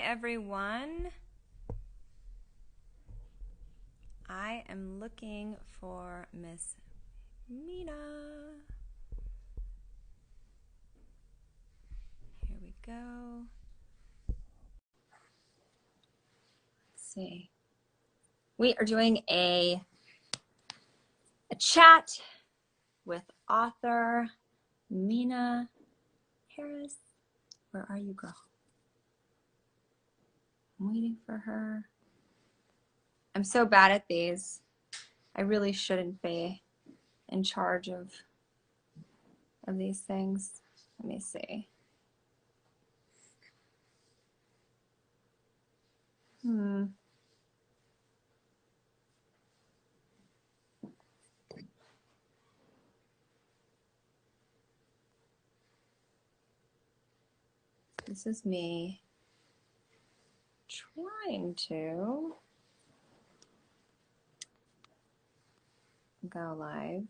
everyone. I am looking for Miss Meena. Here we go. Let's see. We are doing a chat with author Meena Harris. Where are you, girl? I'm waiting for her. I'm so bad at these. I really shouldn't be in charge of these things. Let me see. This is me trying to go live.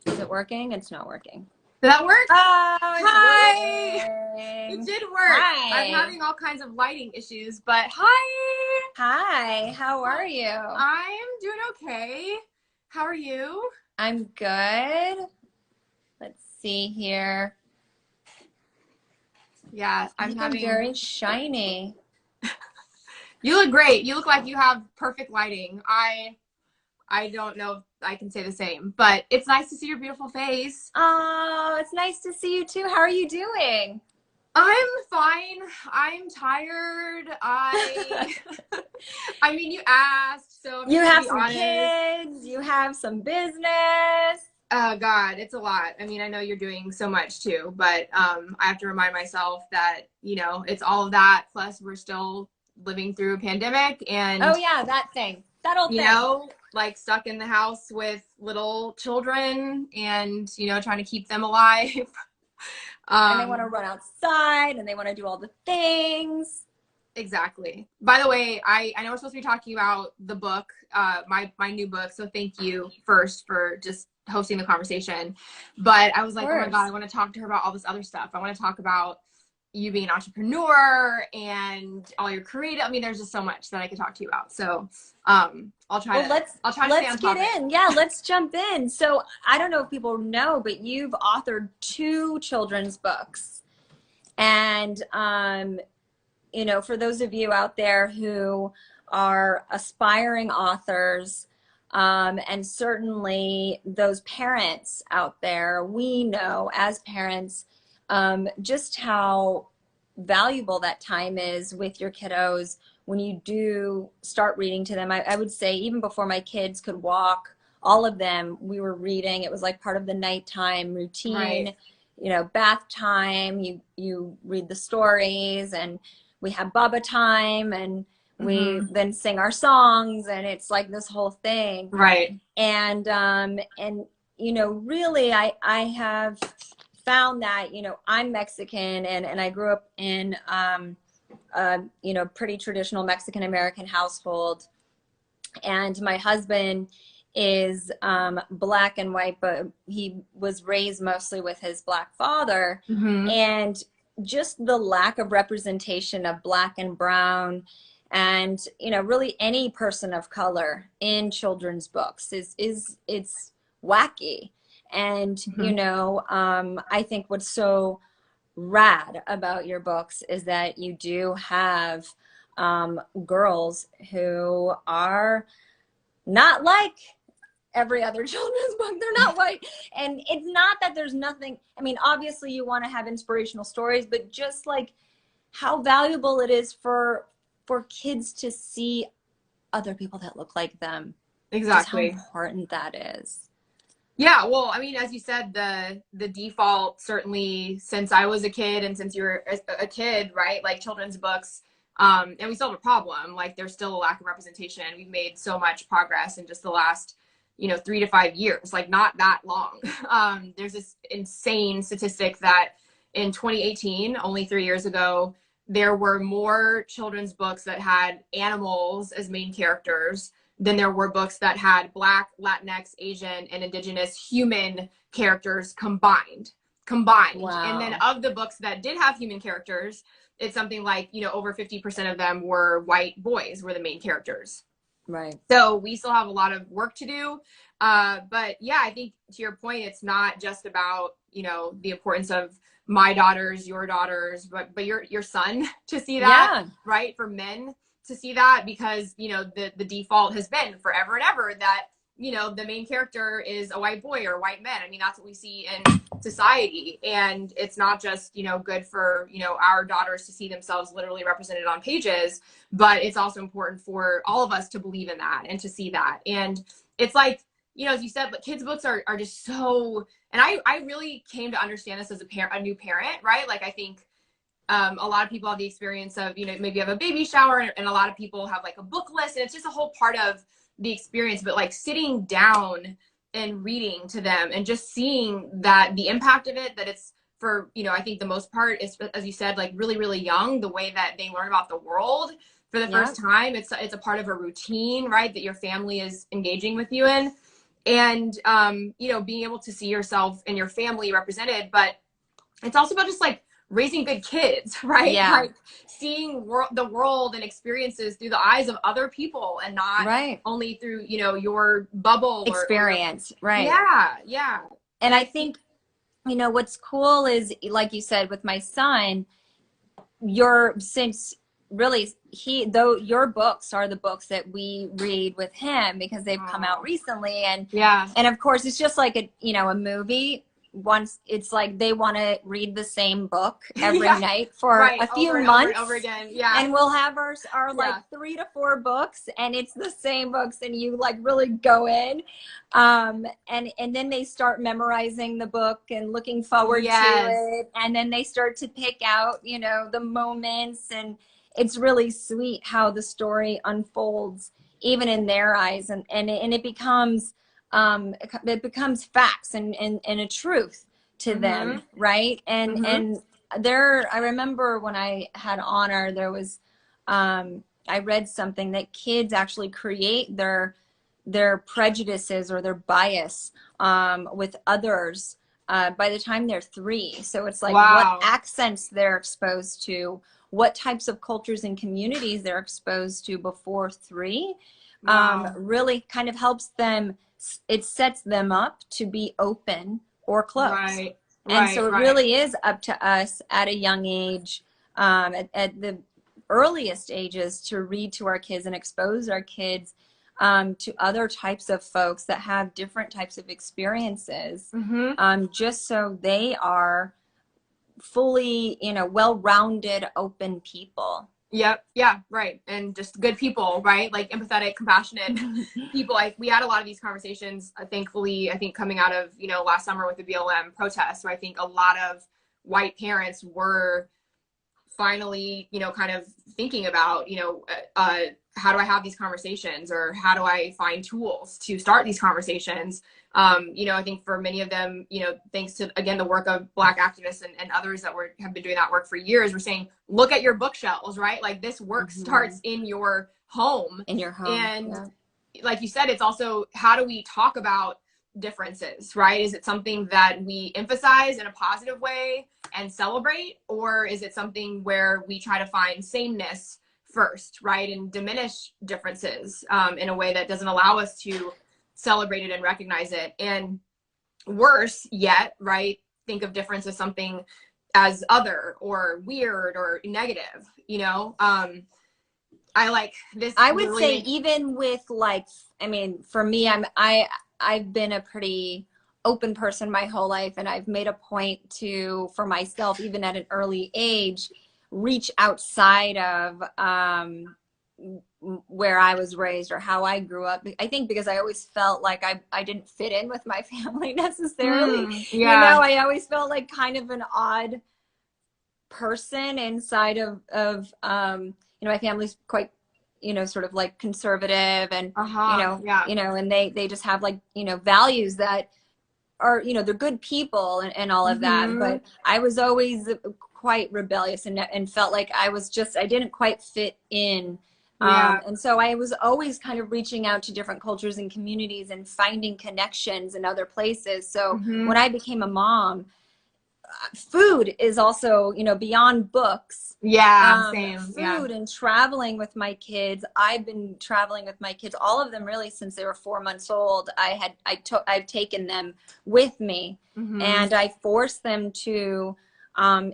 Is it working? It's not working. Did that work? Oh, hi! Working. It did work. Hi. I'm having all kinds of lighting issues, but hi! Hi, how are you? I am doing okay. How are you? I'm good. Let's see here. Yeah, I'm very shiny. You look great. You look like you have perfect lighting. I don't know if I can say the same, but it's nice to see your beautiful face. Oh, it's nice to see you too. How are you doing? I'm fine. I'm tired. I mean, you asked, so you have some kids, you have some business. Oh God, it's a lot. I mean, I know you're doing so much too, but I have to remind myself that, you know, it's all of that. Plus we're still living through a pandemic and oh yeah, that old thing. You know, like stuck in the house with little children and, you know, trying to keep them alive. And they want to run outside and they want to do all the things. Exactly. By the way, I know we're supposed to be talking about the book, my new book. So thank you first for just hosting the conversation. But I was like, oh my God, I want to talk to her about all this other stuff. I want to talk about you being an entrepreneur and all your creative. I mean, there's just so much that I could talk to you about. So I'll try to stay on topic. Let's get in. Yeah, let's jump in. So I don't know if people know, but you've authored 2 children's books. And you know, for those of you out there who are aspiring authors, and certainly those parents out there, we know as parents just how valuable that time is with your kiddos when you do start reading to them. I would say even before my kids could walk, all of them, we were reading. It was like part of the nighttime routine, right. You know, bath time, you read the stories, and we have Baba time, and we then sing our songs, and it's like this whole thing. Right. And you know, really I have found that, you know, I'm Mexican and I grew up in, you know, pretty traditional Mexican American household. And my husband is black and white, but he was raised mostly with his black father. And just the lack of representation of black and brown and, you know, really any person of color in children's books it's wacky. And, you know, I think what's so rad about your books is that you do have girls who are not like every other children's book. They're not white. And it's not that there's nothing. I mean, obviously you want to have inspirational stories, but just like how valuable it is for kids to see other people that look like them. Exactly. Just how important that is. Yeah, well, I mean, as you said, the default, certainly since I was a kid and since you were a kid, right, like children's books, and we still have a problem, like there's still a lack of representation. We've made so much progress in just the last, you know, 3 to 5 years, like not that long. There's this insane statistic that in 2018, only 3 years ago, there were more children's books that had animals as main characters than there were books that had Black, Latinx, Asian, and Indigenous human characters combined. Wow. And then of the books that did have human characters, it's something like, you know, over 50% of them were white boys were the main characters. Right. So we still have a lot of work to do. But yeah, I think to your point, it's not just about, you know, the importance of my daughters, your daughters, but your son to see that, right? For men to see that, because, you know, the default has been forever and ever that, you know, the main character is a white boy or white men. I mean, that's what we see in society. And it's not just, you know, good for, you know, our daughters to see themselves literally represented on pages, but it's also important for all of us to believe in that and to see that. And it's like, you know, as you said, but kids' books are just so, and I really came to understand this as a new parent, right? Like, I think a lot of people have the experience of, you know, maybe you have a baby shower, and a lot of people have like a book list, and it's just a whole part of the experience. But like sitting down and reading to them and just seeing that the impact of it, that it's for, you know, I think the most part is, as you said, like really, really young, the way that they learn about the world for the first time. It's a part of a routine, right, that your family is engaging with you in. And, you know, being able to see yourself and your family represented, but it's also about just like raising good kids, right? Yeah. Like seeing the world and experiences through the eyes of other people and not only through, you know, your bubble experience. Right. Yeah. Yeah. And I think, you know, what's cool is, like you said, with my son, since really though your books are the books that we read with him because they've come out recently. And and of course it's just like a movie. Once it's like they want to read the same book every night for a few months over again. And we'll have our like 3 to 4 books, and it's the same books, and you like really go in, and then they start memorizing the book and looking forward to it, and then they start to pick out, you know, the moments, and it's really sweet how the story unfolds even in their eyes, and it becomes facts and a truth to them, right? And I remember when I had Honor, there was I read something that kids actually create their prejudices or their bias with others by the time they're 3. So it's like what accents they're exposed to, what types of cultures and communities they're exposed to before 3 really kind of helps them. It sets them up to be open or closed. And so it really is up to us at a young age, at the earliest ages, to read to our kids and expose our kids to other types of folks that have different types of experiences, just so they are fully, you know, well-rounded, open people. Yep. Yeah. Right. And just good people, right? Like empathetic, compassionate people. We had a lot of these conversations, thankfully, I think coming out of, you know, last summer with the BLM protests, where I think a lot of white parents were finally, you know, kind of thinking about, you know, how do I have these conversations, or how do I find tools to start these conversations? You know, I think for many of them, you know, thanks to, again, the work of Black activists and others that have been doing that work for years, we're saying, look at your bookshelves, right? Like this work starts in your home. And like you said, it's also, how do we talk about differences, right? Is it something that we emphasize in a positive way and celebrate, or is it something where we try to find sameness first, right? And diminish differences in a way that doesn't allow us to celebrate it and recognize it. And worse yet, right, think of difference as something as other or weird or negative, you know. I like this. I would say even with like, I mean, for me, I've been a pretty open person my whole life, and I've made a point to, for myself, even at an early age, reach outside of where I was raised or how I grew up. I think because I always felt like I didn't fit in with my family necessarily. You know, I always felt like kind of an odd person inside of you know, my family's quite, you know, sort of like conservative, and you know, and they just have like, you know, values that are, you know, they're good people and all of that. But I was always quite rebellious and felt like I didn't quite fit in Yeah. And so I was always kind of reaching out to different cultures and communities and finding connections in other places. So when I became a mom, food is also, you know, beyond books. Yeah, same. Yeah. Food and traveling with my kids. I've been traveling with my kids, all of them really since they were 4 months old. I've taken them with me, and I forced them to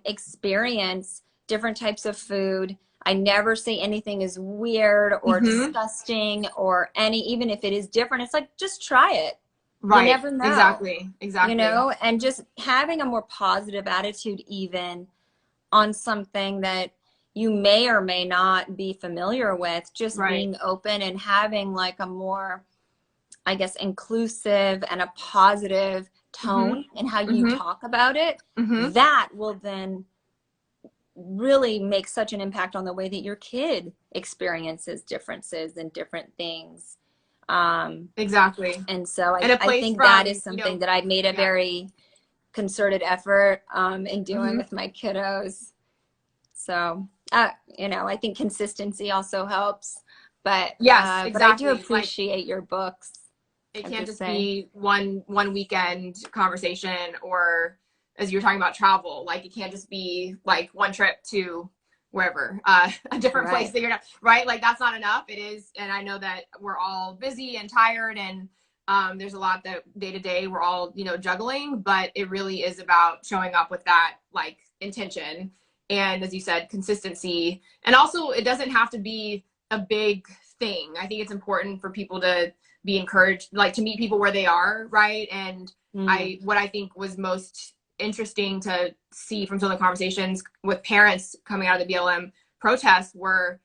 experience different types of food. I never say anything is weird or disgusting or even if it is different, it's like, just try it. Right. You never know. Exactly. You know, and just having a more positive attitude even on something that you may or may not be familiar with, just being open and having like a more, I guess, inclusive and a positive tone in how you talk about it, that will then really make such an impact on the way that your kid experiences differences and different things. Exactly. And so I think that is something that I made a very concerted effort in doing with my kiddos. So, you know, I think consistency also helps. But yes, exactly. But I do appreciate your books. It can't just be one weekend conversation, or as you were talking about travel, like it can't just be like one trip to wherever, a different place that you're not, right? Like that's not enough. It is. And I know that we're all busy and tired, and there's a lot that day to day we're all, you know, juggling, but it really is about showing up with that like intention. And as you said, consistency. And also it doesn't have to be a big thing. I think it's important for people to be encouraged, like to meet people where they are. Right. And what I think was most interesting to see from some of the conversations with parents coming out of the BLM protests were,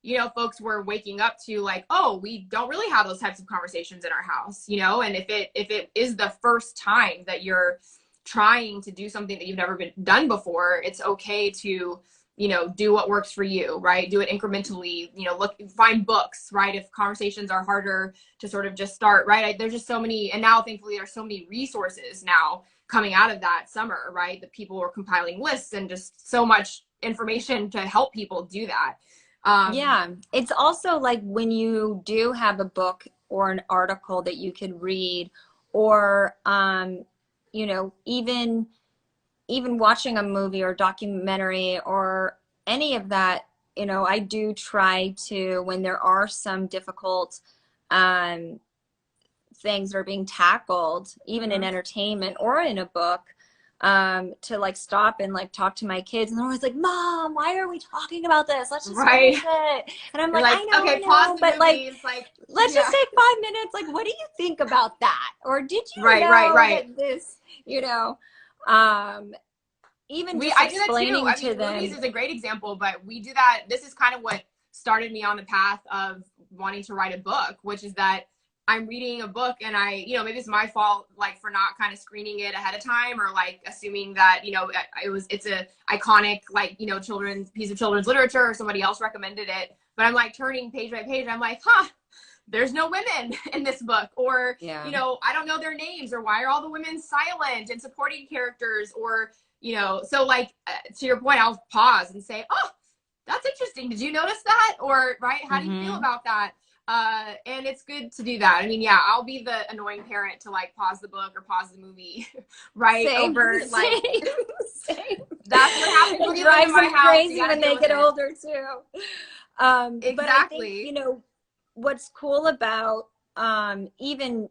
you know, folks were waking up to like, oh, we don't really have those types of conversations in our house, you know. And if it is the first time that you're trying to do something that you've never been done before, it's okay to, you know, do what works for you, right? Do it incrementally, you know, find books, right? If conversations are harder to sort of just start, right? There's just so many, and now thankfully there's so many resources now coming out of that summer, right? That people were compiling lists and just so much information to help people do that. Yeah, it's also like when you do have a book or an article that you could read, or you know, even watching a movie or documentary or any of that, you know, I do try to, when there are some difficult things that are being tackled, even in entertainment or in a book, to like stop and like talk to my kids, and they're always like, "Mom, why are we talking about this? Let's just finish it." And I'm like, I know, okay, I know, pause the but movie. like let's just take 5 minutes. Like, what do you think about that? Or did you know that this, you know, even just I do that too. explaining I to mean, them. movies is a great example, but we do that. This is kind of what started me on the path of wanting to write a book, which is that I'm reading a book and I, you know, maybe it's my fault, like for not kind of screening it ahead of time, or like assuming that, you know, it's a iconic, like, you know, piece of children's literature, or somebody else recommended it. But I'm like turning page by page. I'm like, there's no women in this book, or, you know, I don't know their names, or why are all the women silent and supporting characters, or, you know, so like to your point, I'll pause and say, oh, that's interesting. Did you notice that? Or, right, how do you feel about that? And it's good to do that. I mean, yeah, I'll be the annoying parent to like pause the book or pause the movie, right? Same. That's what happens when you live in my house. Crazy when they get older too. Exactly. But I think, you know, what's cool about even,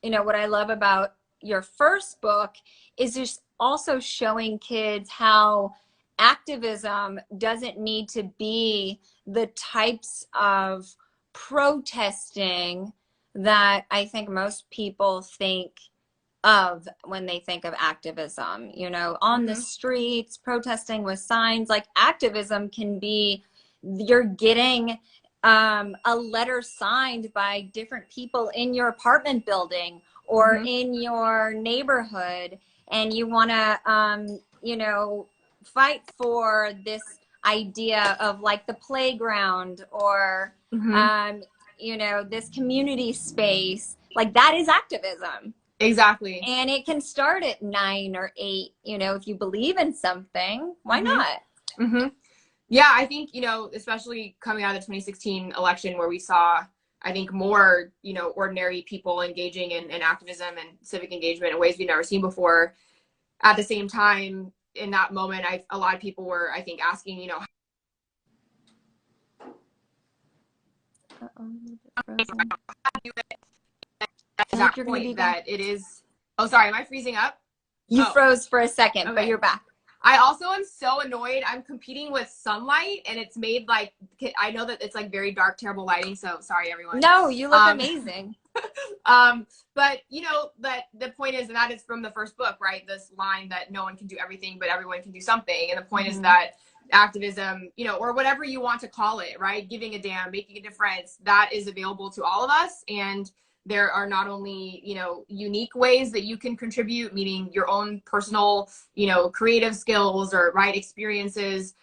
you know, what I love about your first book is just also showing kids how activism doesn't need to be the types of protesting that I think most people think of when they think of activism, you know, on the streets, protesting with signs. Like, activism can be, you're getting a letter signed by different people in your apartment building or in your neighborhood, and you want to, you know, fight for this idea of like the playground, or you know, this community space. Like, that is activism. Exactly. And it can start at 9 or 8, you know, if you believe in something, why not? Yeah, I think, you know, especially coming out of the 2016 election where we saw, I think, more, you know, ordinary people engaging in activism and civic engagement in ways we've never seen before. At the same time, in that moment, a lot of people were, I think, asking, you know, at that point that it is, oh, sorry, am I freezing up? You froze for a second, okay. But you're back. I also am so annoyed. I'm competing with sunlight and it's made like, I know that it's like very dark, terrible lighting. So sorry, everyone. No, you look amazing. But you know, that the point is, and that is from the first book, right? This line that no one can do everything, but everyone can do something. And the point is that activism, you know, or whatever you want to call it, right? Giving a damn, making a difference, that is available to all of us. And there are not only, you know, unique ways that you can contribute, meaning your own personal, you know, creative skills or right experiences.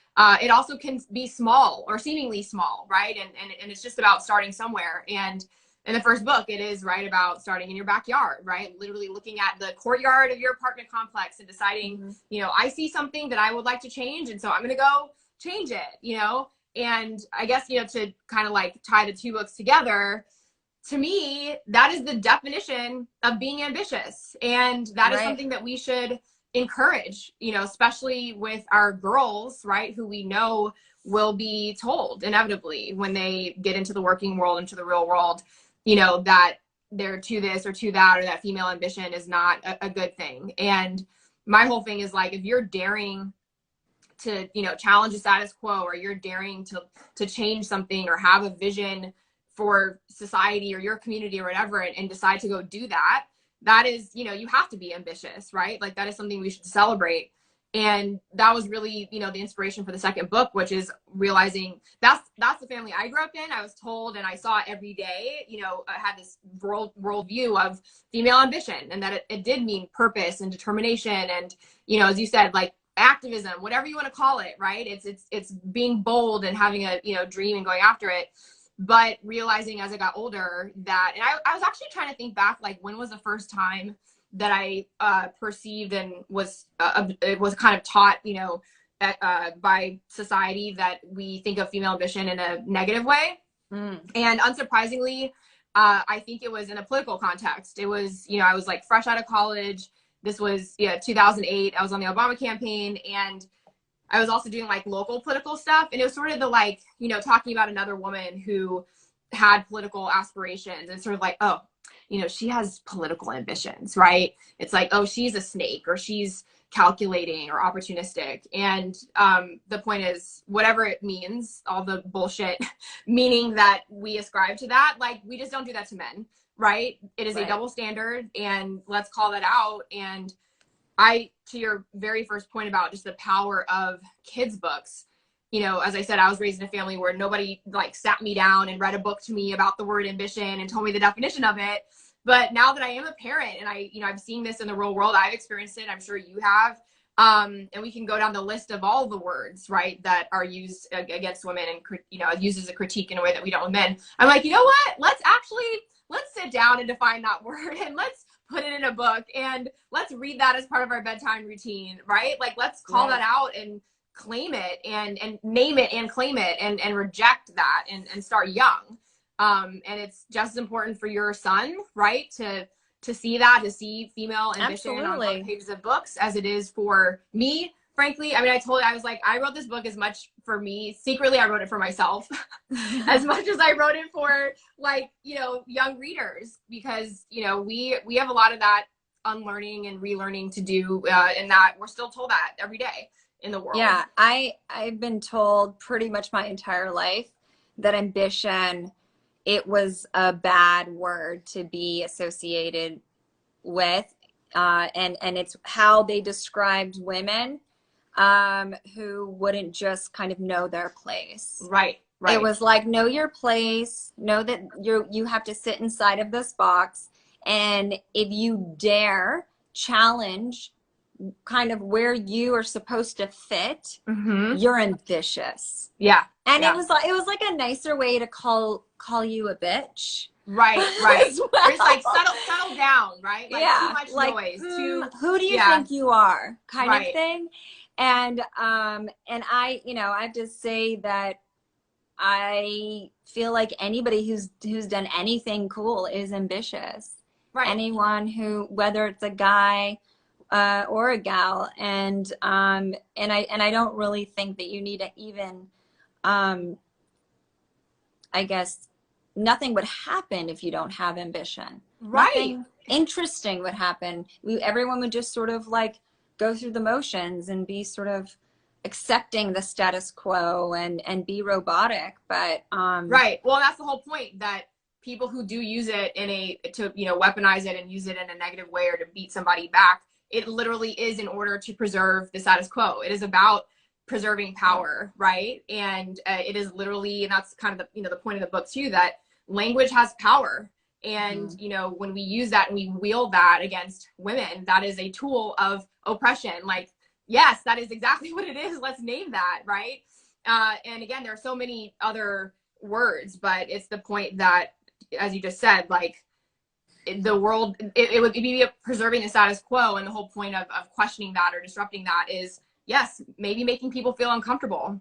It also can be small or seemingly small, right? And it's just about starting somewhere. And in the first book, it is right about starting in your backyard, right? Literally looking at the courtyard of your apartment complex and deciding, you know, I see something that I would like to change. And so I'm going to go change it, you know? And I guess, you know, to kind of like tie the two books together, to me, that is the definition of being ambitious. And that is something that we should encourage, you know, especially with our girls, right, who we know will be told inevitably when they get into the working world, into the real world, you know, that they're to this or to that, or that female ambition is not a good thing. And my whole thing is like, if you're daring to, you know, challenge the status quo, or you're daring to change something or have a vision for society or your community or whatever, and decide to go do that, that is, you know, you have to be ambitious, right? Like that is something we should celebrate. And that was really, you know, the inspiration for the second book, which is realizing that's the family I grew up in. I was told, and I saw it every day, you know, I had this worldview of female ambition, and that it did mean purpose and determination. And, you know, as you said, like activism, whatever you want to call it, right? It's being bold and having a, you know, dream and going after it. But realizing as I got older that, and I was actually trying to think back, like when was the first time that I perceived and was it was kind of taught, you know, by society that we think of female ambition in a negative way. And unsurprisingly, I think it was in a political context. It was, you know, I was like fresh out of college. This was 2008. I was on the Obama campaign, and I was also doing like local political stuff. And it was sort of the like, you know, talking about another woman who had political aspirations, and sort of like, oh, you know, she has political ambitions, right? It's like, oh, she's a snake, or she's calculating or opportunistic. And the point is, whatever it means, all the bullshit meaning that we ascribe to that, like we just don't do that to men, right? It is a double standard, and let's call that out. And to your very first point about just the power of kids' books, you know, as I said, I was raised in a family where nobody like sat me down and read a book to me about the word ambition and told me the definition of it. But now that I am a parent, and I'm seeing this in the real world, I've experienced it, I'm sure you have. And we can go down the list of all the words, right, that are used against women and, you know, used as a critique in a way that we don't with men. I'm like, you know what? Let's sit down and define that word, and let's put it in a book, and let's read that as part of our bedtime routine, right? Like, let's call that out and claim it, and name it and claim it, and reject that, and start young. And it's just as important for your son, right, to see that, to see female ambition on pages of books, as it is for me. Frankly, I mean, I was like, I wrote this book as much for me. Secretly, I wrote it for myself as much as I wrote it for, like, you know, young readers, because, you know, we have a lot of that unlearning and relearning to do, and that we're still told that every day in the world. Yeah, I've been told pretty much my entire life that ambition, it was a bad word to be associated with, and it's how they described women who wouldn't just kind of know their place. Right. It was like, know your place, know that you have to sit inside of this box, and if you dare challenge kind of where you are supposed to fit, you're ambitious. Yeah. And it was like a nicer way to call you a bitch. Right. Well. It's like settle down, right? Like too much noise. Who do you think you are? Kind of thing. And I, you know, I have to say that I feel like anybody who's done anything cool is ambitious. Right. Anyone who, whether it's a guy or a gal, and I don't really think that you need to even, I guess, nothing would happen if you don't have ambition. Right. Nothing interesting would happen. Everyone would just sort of like go through the motions and be sort of accepting the status quo and be robotic. But right. Well, that's the whole point, that people who do use it to, you know, weaponize it and use it in a negative way or to beat somebody back, it literally is in order to preserve the status quo. It is about preserving power, right? And it is literally, and that's kind of the, you know, the point of the book too, that language has power. And, you know, when we use that and we wield that against women, that is a tool of oppression. Like, yes, that is exactly what it is. Let's name that, right? And again, there are so many other words, but it's the point that, as you just said, like, the world, it would be preserving the status quo. And the whole point of questioning that or disrupting that is, yes, maybe making people feel uncomfortable,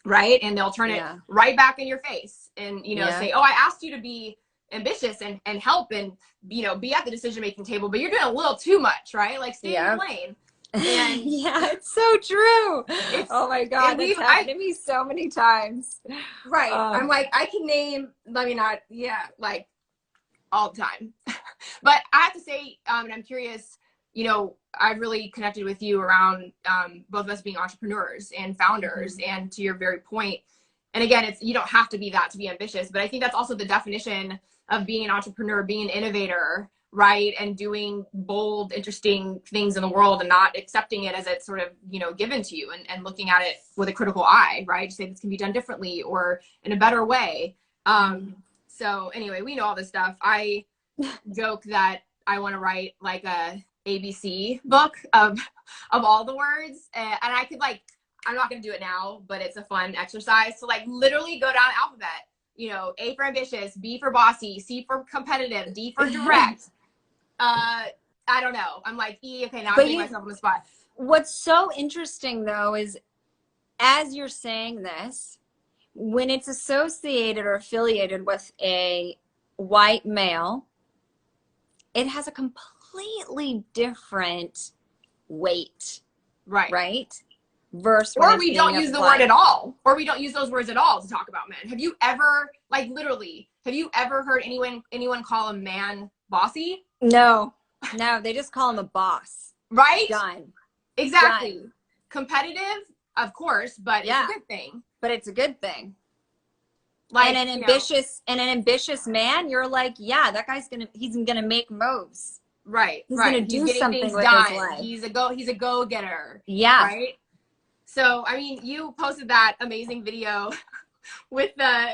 right? And they'll turn it right back in your face and, you know, say, oh, I asked you to be ambitious and help and, you know, be at the decision-making table, but you're doing a little too much, right? Like, stay in your lane. And yeah, it's so true. Oh my God, that's happened to me so many times. Right. I'm like, I can name, let me not, like all the time. But I have to say, and I'm curious, you know, I've really connected with you around both of us being entrepreneurs and founders. And to your very point, and again, it's, you don't have to be that to be ambitious, but I think that's also the definition of being an entrepreneur, being an innovator, right? And doing bold, interesting things in the world and not accepting it as it's sort of, you know, given to you, and looking at it with a critical eye, right? To say this can be done differently or in a better way. So anyway, we know all this stuff. I joke that I want to write like a ABC book of all the words, and I could, like, I'm not going to do it now, but it's a fun exercise to, like, literally go down the alphabet, you know, A for ambitious, B for bossy, C for competitive, D for direct. I don't know. I'm like, E, okay, now I'm putting myself on the spot. What's so interesting though is, as you're saying this, when it's associated or affiliated with a white male, it has a completely different weight. Right. Right? Versus or we don't use the word at all, or we don't use those words at all to talk about men. Have you ever, like, literally, have you ever heard anyone call a man bossy? No, they just call him a boss. Right? Done. Exactly. Done. Competitive, of course, but it's a good thing. But it's a good thing. Like, and an ambitious man, you're like, yeah, that guy's he's gonna make moves. Right. He's gonna do something with his life. He's a go-getter. Yeah. Right. So, I mean, you posted that amazing video with the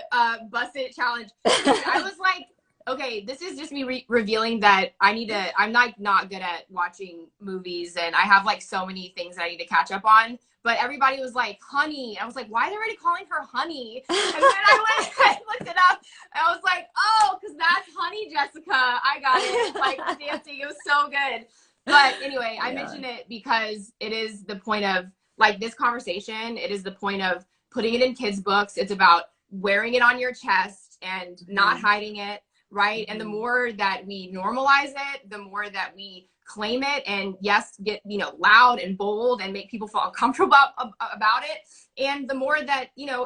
Bust It challenge. I was like, okay, this is just me revealing that I'm like not good at watching movies, and I have like so many things I need to catch up on. But everybody was like, honey. I was like, why are they already calling her honey? And then I looked it up. And I was like, oh, because that's Honey Jessica. I got it. Like, dancing. It was so good. But anyway, I mentioned it because it is the point of, like, this conversation. It is the point of putting it in kids' books. It's about wearing it on your chest and not hiding it, right? And the more that we normalize it, the more that we claim it, and yes, get, you know, loud and bold and make people feel uncomfortable about it. And the more that, you know,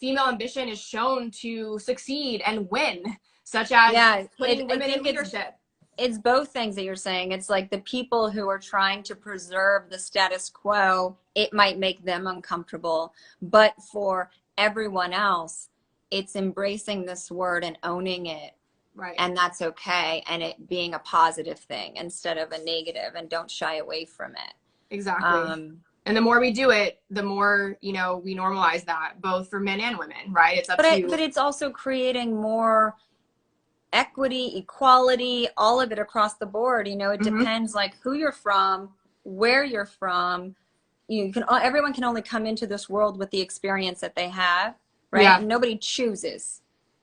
female ambition is shown to succeed and win, such as putting women in leadership. It's both things that you're saying. It's like the people who are trying to preserve the status quo, it might make them uncomfortable, but for everyone else, it's embracing this word and owning it. Right. And that's okay. And it being a positive thing instead of a negative, and don't shy away from it. Exactly. And the more we do it, the more, you know, we normalize that, both for men and women, right? It's up to But it's also creating more equity, equality, all of it across the board. You know, it depends like who you're from, where you're from. Everyone can only come into this world with the experience that they have, right? Yeah. Nobody chooses.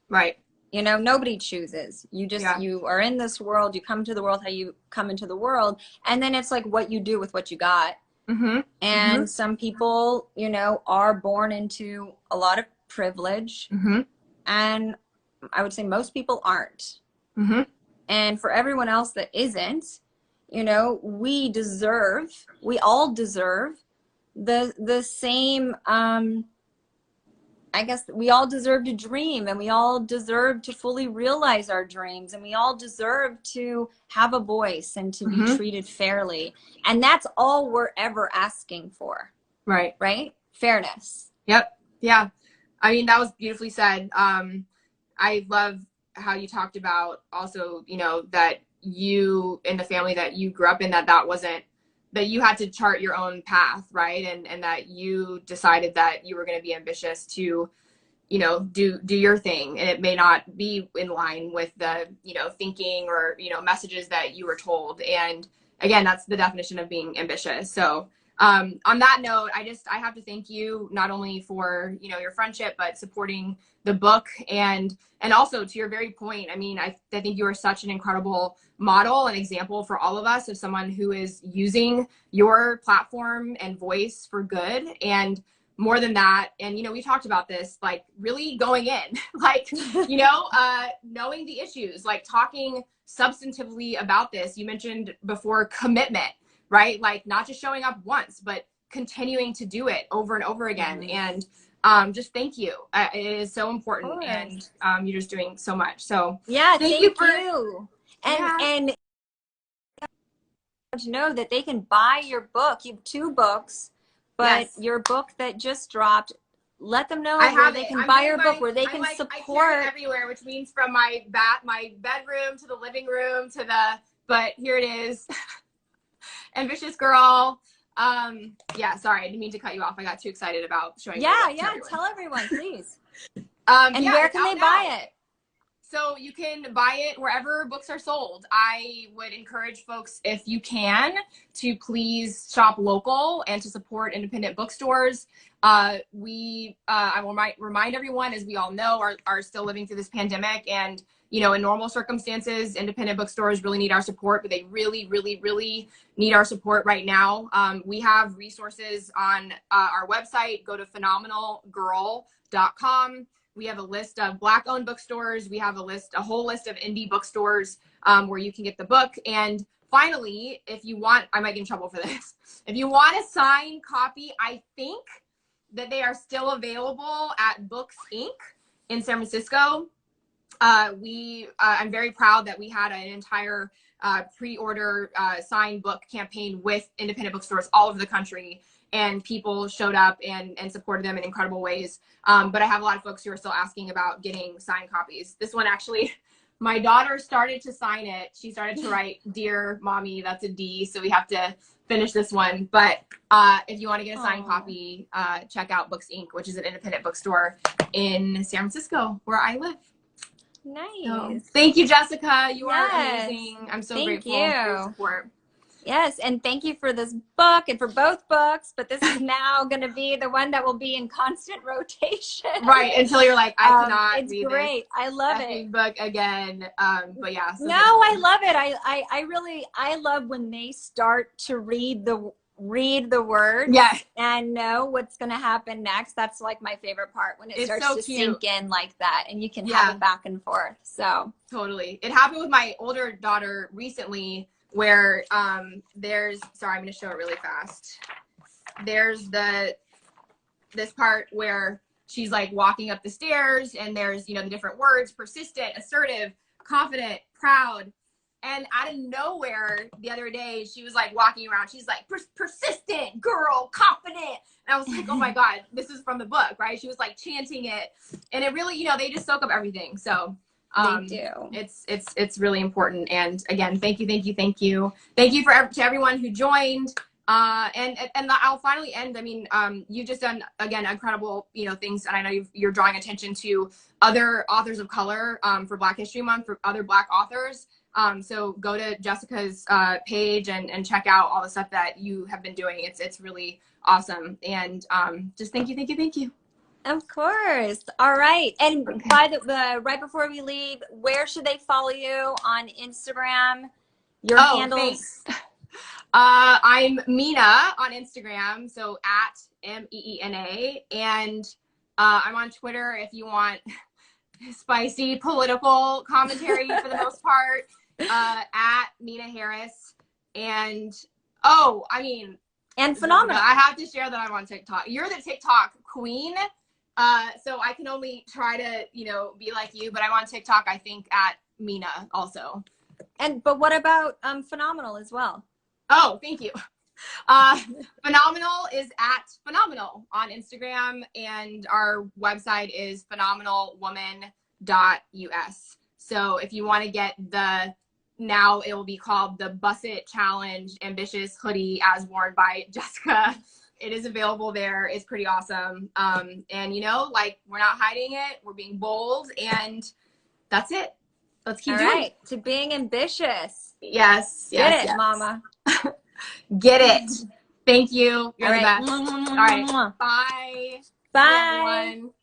Right. You know, nobody chooses. You just, you are in this world, you come to the world how you come into the world. And then it's like what you do with what you got. Mm-hmm. Mm-hmm. And some people, you know, are born into a lot of privilege. Mm-hmm. And I would say most people aren't. Mm-hmm. And for everyone else that isn't, you know, we all deserve the same, I guess we all deserve to dream, and we all deserve to fully realize our dreams, and we all deserve to have a voice and to be Mm-hmm. treated fairly. And that's all we're ever asking for. Right. Right? Fairness. Yep. Yeah. I mean, that was beautifully said. I love how you talked about also, you know, that you in the family that you grew up in, that wasn't, that you had to chart your own path, right? And that you decided that you were going to be ambitious to, you know, do your thing. And it may not be in line with the, you know, thinking or, you know, messages that you were told. And again, that's the definition of being ambitious. So on that note, I have to thank you not only for, you know, your friendship, but supporting the book and also to your very point. I mean, I think you are such an incredible model and example for all of us of someone who is using your platform and voice for good. And more than that, and, you know, we talked about this, like really going in, like, you know, knowing the issues, like talking substantively about this. You mentioned before commitment, right? Like not just showing up once, but continuing to do it over and over again. Mm-hmm. And just thank you. It is so important, and you're just doing so much. So yeah, thank you. And yeah. and to know that they can buy your book. You have 2 books, but Yes. your book that just dropped, let them know I where have they it. can I'm buy doing your book, where they can I support. carry it everywhere, which means from my bedroom to the living room to the, but here it is. Ambitious Girl. Yeah, sorry, I didn't mean to cut you off. I got too excited about showing Yeah, your book to everyone. tell everyone, please. And yeah, where can they buy it? So you can buy it wherever books are sold. I would encourage folks, if you can, to please shop local and to support independent bookstores. I will remind everyone, as we all know, are still living through this pandemic. And, you know, in normal circumstances, independent bookstores really need our support, but they really, really, really need our support right now. We have resources on our website. Go to phenomenalgirl.com. We have a list of Black-owned bookstores. We have a whole list of indie bookstores where you can get the book. And finally, if you want, I might get in trouble for this. If you want a signed copy, I think that they are still available at Books Inc. in San Francisco. I'm very proud that we had an entire pre-order signed book campaign with independent bookstores all over the country. And people showed up and supported them in incredible ways. But I have a lot of folks who are still asking about getting signed copies. This one actually, my daughter started to sign it. She started to write, "Dear Mommy," that's a D, so we have to finish this one. But if you want to get a signed copy, check out Books Inc., which is an independent bookstore in San Francisco, where I live. Nice. So, thank you, Jessica. You are amazing. I'm so grateful for your support. Yes, and thank you for this book and for both books, but this is now going to be the one that will be in constant rotation. Right, until you're like, I cannot it's read great. this I love it. book again. But yeah. So no, I love it. I love when they start to read the words, yeah, and know what's going to happen next. That's like my favorite part, when it starts to sink in like that, and you can have it back and forth. So totally. It happened with my older daughter recently, where there's, sorry, I'm going to show it really fast. There's this part where she's like walking up the stairs, and there's, you know, the different words: persistent, assertive, confident, proud. And out of nowhere the other day, she was like walking around. She's like, persistent, girl, confident. And I was like, oh my God, this is from the book, right? She was like chanting it. And it really, you know, they just soak up everything. So they do. It's really important. And again, thank you. Thank you to everyone who joined. And I'll finally end. I mean, you've just done, again, incredible, you know, things. And I know you're drawing attention to other authors of color for Black History Month, for other Black authors. So go to Jessica's page and check out all the stuff that you have been doing. It's really awesome. And just thank you. Of course. All right. And by right before we leave, where should they follow you on Instagram? Your handles? Thanks. I'm Meena on Instagram, so at Meena, and I'm on Twitter if you want spicy political commentary for the most part, at Meena Harris. And and phenomenal. I have to share that I'm on TikTok. You're the TikTok queen, so I can only try to be like you, but I'm on TikTok, I think, at Meena also. But what about phenomenal as well? Oh, thank you. Phenomenal is at phenomenal on Instagram, and our website is phenomenalwoman.us. So if you want to get now it will be called the Busset Challenge Ambitious hoodie as worn by Jessica. It is available there. It's pretty awesome. And we're not hiding it. We're being bold, and that's it. Let's keep doing it. To being ambitious. Yes. Get it, mama. Get it. Thank you. You're the best. All All right. Bye. Bye. Bye, everyone.